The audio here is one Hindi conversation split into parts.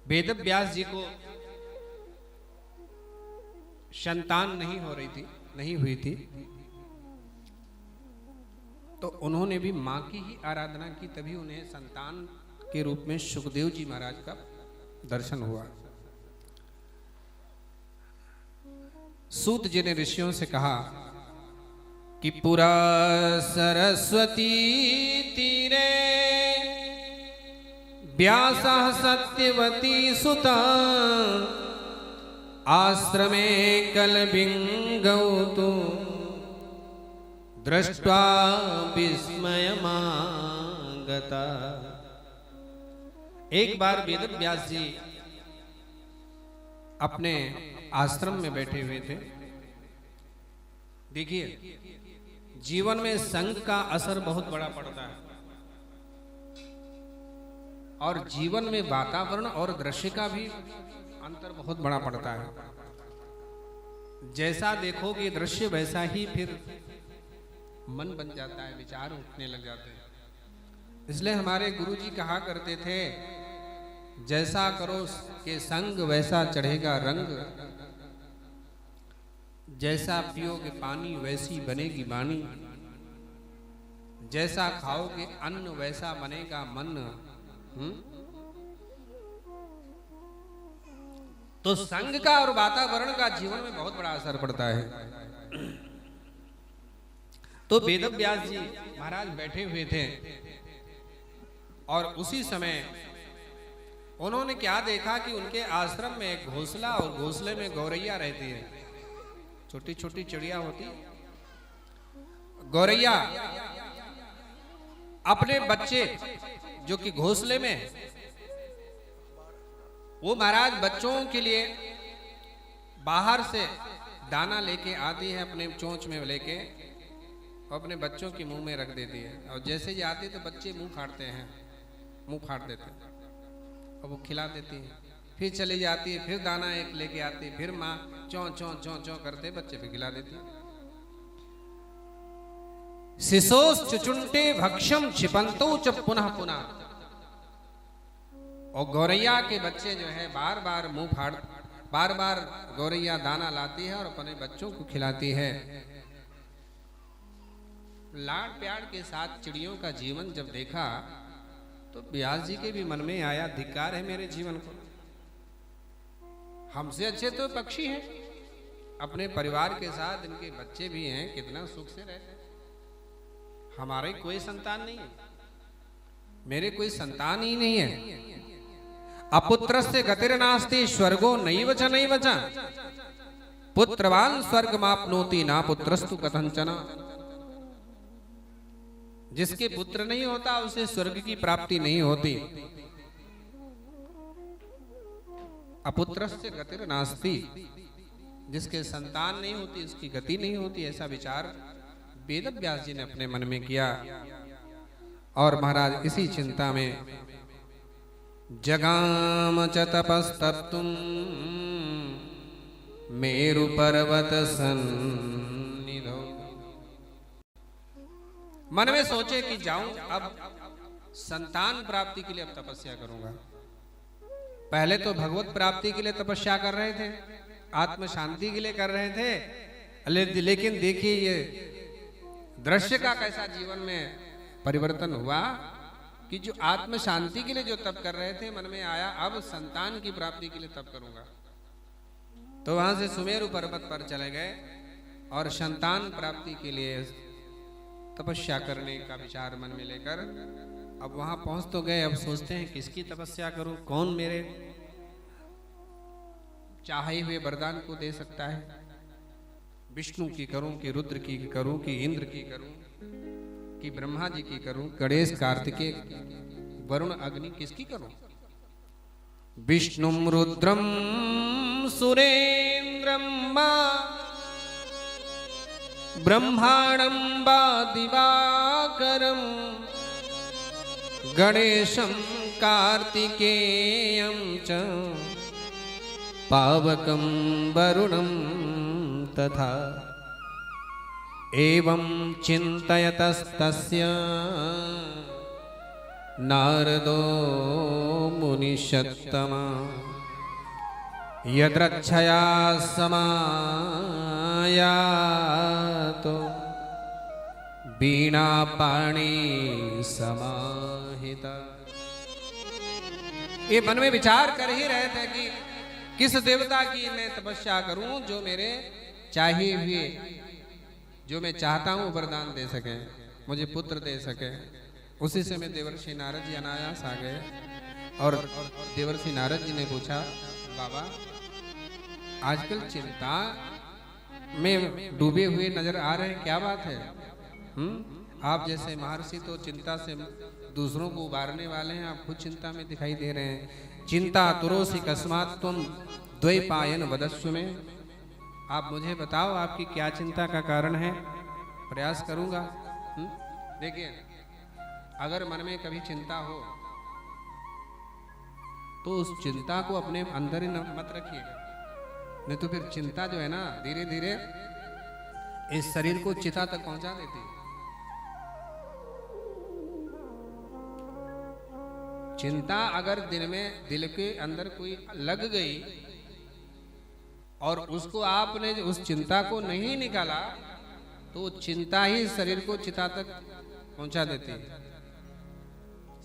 वेद व्यास जी को संतान नहीं हुई थी, तो उन्होंने भी मां की ही आराधना की, तभी उन्हें संतान के रूप में सुखदेव जी महाराज का दर्शन हुआ। सूत जी ने ऋषियों से कहा कि पुरा सरस्वती तीरे व्यासः सत्यवती सुता आश्रमे कलबिंगौ तु दृष्ट्वा विस्मयमागता। एक बार वेद व्यास जी अपने आश्रम में बैठे हुए थे। देखिए, जीवन में संग का असर बहुत बड़ा पड़ता है, और जीवन में वातावरण और दृश्य का भी अंतर बहुत बड़ा पड़ता है। जैसा देखोगे दृश्य वैसा ही फिर मन बन जाता है, विचार उठने लग जाते हैं। इसलिए हमारे गुरुजी कहा करते थे, जैसा करो के संग वैसा चढ़ेगा रंग, जैसा पियोगे पानी वैसी बनेगी वाणी, जैसा खाओगे अन्न वैसा बनेगा मन। तो संग का और वातावरण का जीवन में बहुत बड़ा असर पड़ता है। तो वेद व्यास जी महाराज बैठे हुए थे, और उसी समय उन्होंने क्या देखा कि उनके आश्रम में एक घोंसला, और घोंसले में गौरैया रहती है, छोटी छोटी चिड़िया होती है। गौरैया अपने बच्चे जो कि घोंसले में, वो महाराज बच्चों के लिए बाहर से दाना लेके आती है, अपने चोंच में लेके, और अपने बच्चों के मुंह में रख देती है। और जैसे ही आती है तो बच्चे मुंह फाड़ते हैं, मुंह फाड़ देते हैं, और वो खिला देती है। फिर चली जाती है, फिर दाना एक लेके आती है, फिर माँ चौं चौं चौं चौं करते बच्चे पे खिला देती है। शिशोस चुचुंटे भक्षम क्षिपंतो च पुनः पुनः। और गौरैया के बच्चे जो है बार बार मुंह फाड़, बार बार गौरैया दाना लाती है और अपने बच्चों को खिलाती है। लाड़ प्यार के साथ चिड़ियों का जीवन जब देखा, तो व्यास जी के भी मन में आया, धिक्कार है मेरे जीवन को, हमसे अच्छे तो पक्षी हैं, अपने परिवार के साथ इनके बच्चे भी हैं, कितना सुख से रहते हैं। हमारे कोई संतान नहीं है, मेरे कोई संतान ही नहीं है। अपुत्रस्य गतिर्नास्ति स्वर्गो नैव च नैव च पुत्रवान स्वर्गमाप्नोति ना पुत्रस्तु कथंचन। जिसके पुत्र नहीं होता उसे स्वर्ग की प्राप्ति नहीं होती। अपुत्रस्य गतिर्नास्ति, जिसके संतान नहीं होती उसकी गति नहीं होती। ऐसा विचार वेद व्यास जी ने अपने मन में किया, और महाराज इसी चिंता में जगाम च तपस्तप्तुम मेरु पर्वत सन्निधौ। मन में सोचे कि जाऊं, अब संतान प्राप्ति के लिए अब तपस्या करूंगा। पहले तो भगवत प्राप्ति के लिए तपस्या कर रहे थे, आत्म शांति के लिए कर रहे थे, लेकिन देखिए ये दृश्य का कैसा जीवन में परिवर्तन हुआ कि जो आत्म शांति के लिए जो तप कर रहे थे, मन में आया अब संतान की प्राप्ति के लिए तप करूंगा। तो वहां से सुमेरु पर्वत पर चले गए और संतान प्राप्ति के लिए तपस्या करने का विचार मन में लेकर अब वहां पहुंच तो गए। अब सोचते हैं किसकी तपस्या करूं, कौन मेरे चाहे हुए वरदान को दे सकता है। विष्णु की करूं कि रुद्र की करूं कि इंद्र की करूं कि ब्रह्मा जी की करूं, गणेश कार्तिकेय वरुण अग्नि, किसकी करूं। विष्णुम रुद्रम सुरेंद्रम वा ब्रह्माणं वा दिवाकरं गणेशं कार्तिकेयं च पावकं वरुणं तथा। एवं चिन्तयतस्तस्य नारदो निषत्तमा यद्रच्छया समायातो वीणा पाणी समाहिता। ये मन में विचार कर ही रहे थे कि किस देवता की मैं तपस्या करूं जो मेरे चाहिए हुए, जो मैं चाहता हूं वरदान दे सके, मुझे पुत्र दे सके। उसी समय देवर्षि नारद जी अनायास आ गए और देवर्षि नारद जी ने पूछा, बाबा आजकल चिंता में डूबे हुए नजर आ रहे हैं, क्या बात है? आप जैसे महर्षि तो चिंता से दूसरों को उबारने वाले हैं, आप खुद चिंता में दिखाई दे रहे हैं। चिंता तुरोसी कस्मात तुम द्वैपायन वदस्सु में। आप मुझे बताओ आपकी क्या चिंता का कारण है, प्रयास करूंगा। देखिए, अगर मन में कभी चिंता हो तो उस चिंता को अपने अंदर ही मत रखिएगा, नहीं तो फिर चिंता जो है ना धीरे धीरे इस शरीर को चिता तक पहुंचा देती है। चिंता अगर दिल के अंदर कोई लग गई और उसको आपने उस चिंता को नहीं निकाला तो चिंता ही शरीर को चिता तक पहुंचा देती है।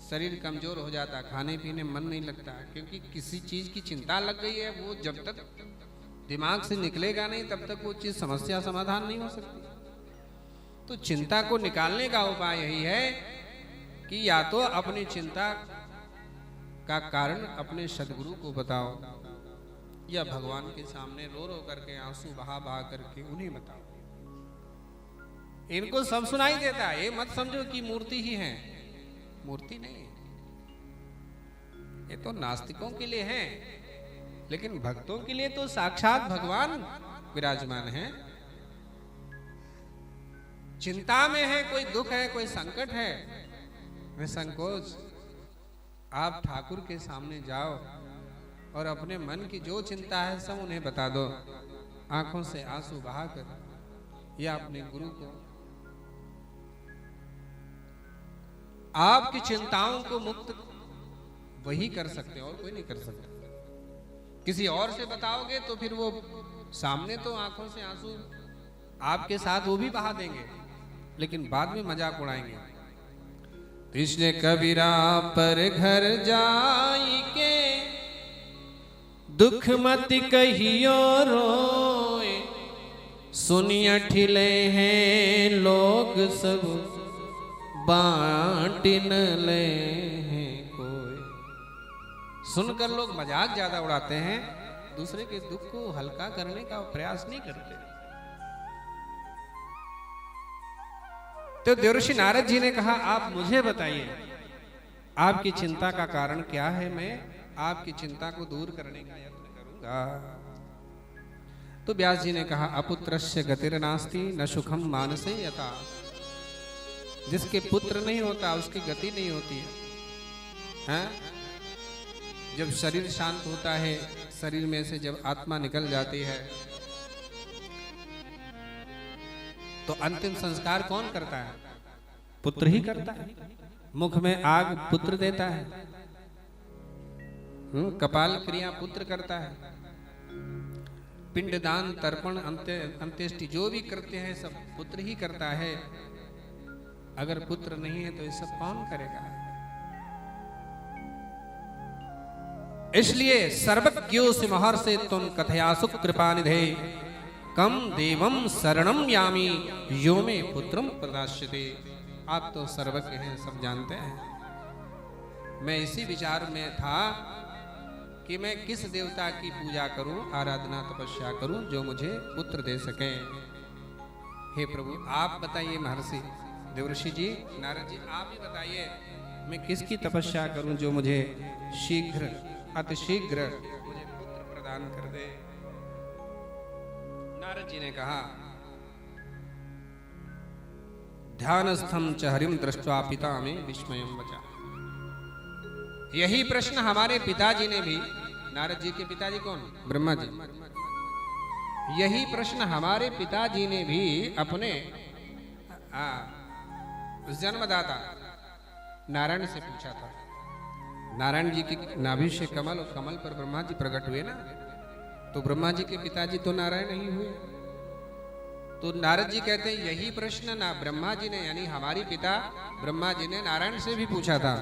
शरीर कमजोर हो जाता, खाने पीने मन नहीं लगता, क्योंकि किसी चीज की चिंता लग गई है, वो जब तक दिमाग से निकलेगा नहीं तब तक वो चीज समस्या समाधान नहीं हो सकती। तो चिंता को निकालने का उपाय यही है कि या तो अपनी चिंता का कारण अपने सदगुरु को बताओ या भगवान के सामने रो रो करके आंसू बहा बहा करके उन्हें बताओ। इनको सब सुनाई देता है, ये मत समझो कि मूर्ति ही है, मूर्ति नहीं, ये तो नास्तिकों के लिए है, लेकिन भक्तों के लिए तो साक्षात भगवान विराजमान है। चिंता में है, कोई दुख है, कोई संकट है, निसंकोच आप ठाकुर के सामने जाओ और अपने मन की जो चिंता है सब उन्हें बता दो, आंखों से आंसू बहाकर, या अपने गुरु को। आपकी चिंताओं को मुक्त वही कर सकते, और कोई नहीं कर सकता। किसी और से बताओगे तो फिर वो सामने तो आंखों से आंसू आपके साथ वो भी बहा देंगे, लेकिन बाद में मजाक उड़ाएंगे। कृष्ण कबीरा पर घर जाई के दुख मत कहियो रोए, सुनिया ठिले हैं लोग सब बांटिन ले हैं कोई। सुनकर लोग मजाक ज्यादा उड़ाते हैं, दूसरे के दुख को हल्का करने का प्रयास नहीं करते। तो देवर्षि नारद जी ने कहा, आप मुझे बताइए आपकी चिंता का कारण क्या है, मैं आपकी चिंता को दूर करने का यत्न करूंगा। तो व्यास जी ने कहा, अपुत्रस्य गतिर्नास्ति न सुखम मानसे यथा। जिसके पुत्र नहीं होता उसकी गति नहीं होती है। जब शरीर शांत होता है, शरीर में से जब आत्मा निकल जाती है तो अंतिम संस्कार कौन करता है? पुत्र ही करता है। मुख में आग पुत्र देता है, कपाल क्रिया पुत्र करता है, पिंडदान तर्पण अंत्येष्टि जो भी करते हैं सब पुत्र ही करता है। अगर पुत्र नहीं है तो ये सब कौन करेगा? इसलिए सर्वज्ञोऽसि महर्षे तुम कथयासु कृपानिधे, कम देवम शरणम यामी यो मे पुत्रम प्रदास्यते। आप तो सर्वज्ञ हैं, सब जानते हैं। मैं इसी विचार में था कि मैं किस देवता की पूजा करूं, आराधना तपस्या करूं जो मुझे पुत्र दे सके। हे प्रभु आप बताइए, महर्षि देवर्षि जी, नारद जी आप ही बताइए, मैं किसकी तपस्या करूं जो मुझे शीघ्र अतिशीघ्र मुझे पुत्र प्रदान कर दे। नारद जी ने कहा, ध्यानस्थम च हरिम दृष्ट्वा पिता में विस्मयम वचा। यही प्रश्न हमारे पिताजी ने भी, नारद जी के पिताजी कौन? ब्रह्मा जी। यही प्रश्न हमारे पिताजी ने भी अपने जन्मदाता नारायण से पूछा था। नारायण जी की नाभि से कमल और कमल पर ब्रह्मा जी प्रकट हुए ना, तो ब्रह्मा जी के पिताजी तो नारायण ही हुए। तो नारद जी कहते हैं यही प्रश्न ना ब्रह्मा जी ने, यानी हमारी पिता ब्रह्मा जी ने नारायण से भी पूछा था।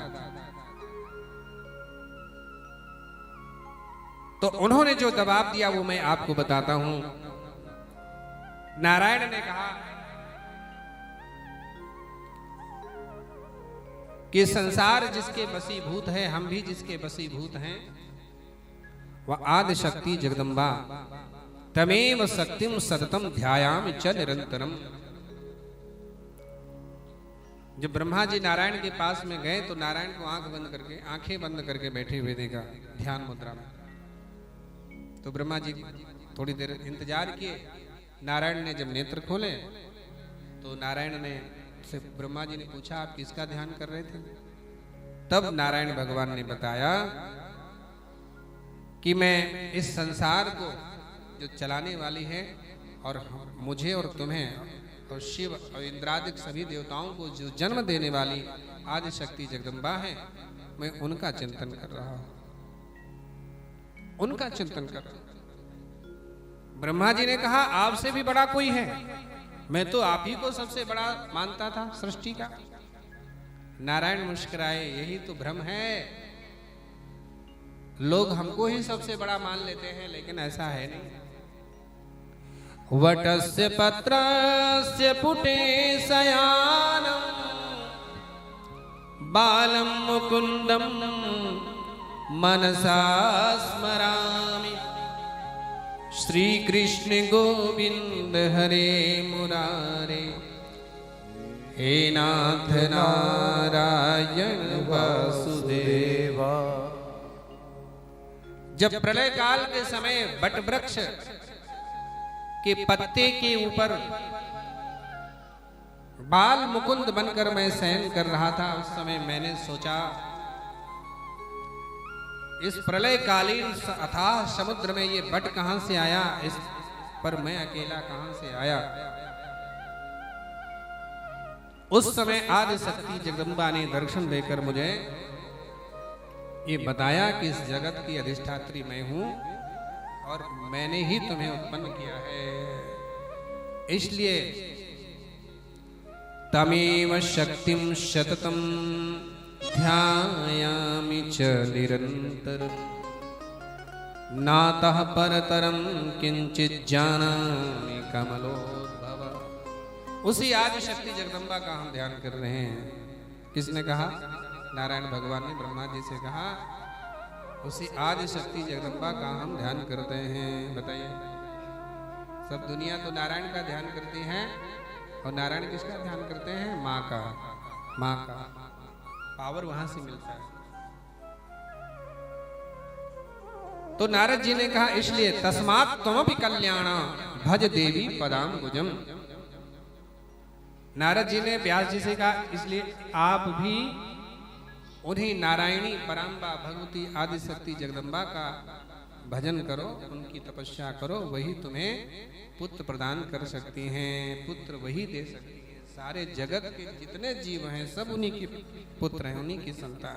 तो उन्होंने जो जवाब दिया वो मैं आपको बताता हूं। नारायण ने कहा कि संसार जिसके वशीभूत है, हम भी जिसके वशीभूत हैं, वह आदि शक्ति जगदम्बा तमेव शक्तिम सततम ध्यायामि च निरंतरम। जब ब्रह्मा जी नारायण के पास में गए तो नारायण को आंखें बंद करके बैठे हुए देखा ध्यान मुद्रा में। तो ब्रह्मा जी थोड़ी देर इंतजार किए। नारायण ने जब नेत्र खोले तो नारायण ने से ब्रह्मा जी ने पूछा आप किसका ध्यान कर रहे थे? तब नारायण भगवान ने बताया कि मैं इस संसार को जो चलाने वाली है और मुझे और तुम्हें और शिव और इंद्रादिक सभी देवताओं को जो जन्म देने वाली आदि शक्ति जगदम्बा है, मैं उनका चिंतन कर रहा हूं, उनका चिंतन कर रहा हूं। ब्रह्मा जी ने कहा आपसे भी बड़ा कोई है? मैं तो आप ही को सबसे बड़ा मानता था सृष्टि का। नारायण मुस्कुराए, यही तो भ्रम है, लोग हमको ही सबसे बड़ा मान लेते हैं, लेकिन ऐसा है नहीं। वटस्य पत्रस्य पुटे शयानं बालं मुकुंदं मनसा स्मरामि श्री कृष्ण गोविंद हरे मुरारे हे नाथ नारायण वासुदेवा। जब प्रलय काल के समय बट वृक्ष के पत्ते के ऊपर बाल मुकुंद बनकर मैं शयन कर रहा था, उस समय मैंने सोचा इस प्रलय कालीन अथाह समुद्र में ये बट कहां से आया, इस पर मैं अकेला कहां से आया। उस समय आदि शक्ति जगदम्बा ने दर्शन देकर मुझे ये बताया कि इस जगत की अधिष्ठात्री मैं हूं और मैंने ही तुम्हें उत्पन्न किया है। इसलिए तमेव शक्तिम शततम ध्यायामि च निरंतर नातः परतरम किंचित जानामि कमलोद्भव। उसी आदि शक्ति जगदम्बा का हम ध्यान कर रहे हैं। किसने कहा? नारायण भगवान ने ब्रह्मा जी से कहा उसी आदि शक्ति जगदम्बा का हम ध्यान करते हैं। बताइए, सब दुनिया तो नारायण का ध्यान करती है और नारायण किसका ध्यान करते हैं? माँ का। माँ का पावर वहां से मिलता है। तो नारद जी ने कहा इसलिए तस्मात् त्वमपि कल्याणा भज देवी पदाम्बुजम। नारद जी ने व्यास जी से कहा इसलिए आप भी उन्हीं नारायणी पराम्बा भगवती आदि शक्ति जगदम्बा का भजन करो, उनकी तपस्या करो, वही तुम्हें पुत्र प्रदान कर सकती हैं, पुत्र वही दे सकती है। सारे जगत के जितने जीव हैं सब उन्हीं के पुत्र हैं, उन्हीं की संतान।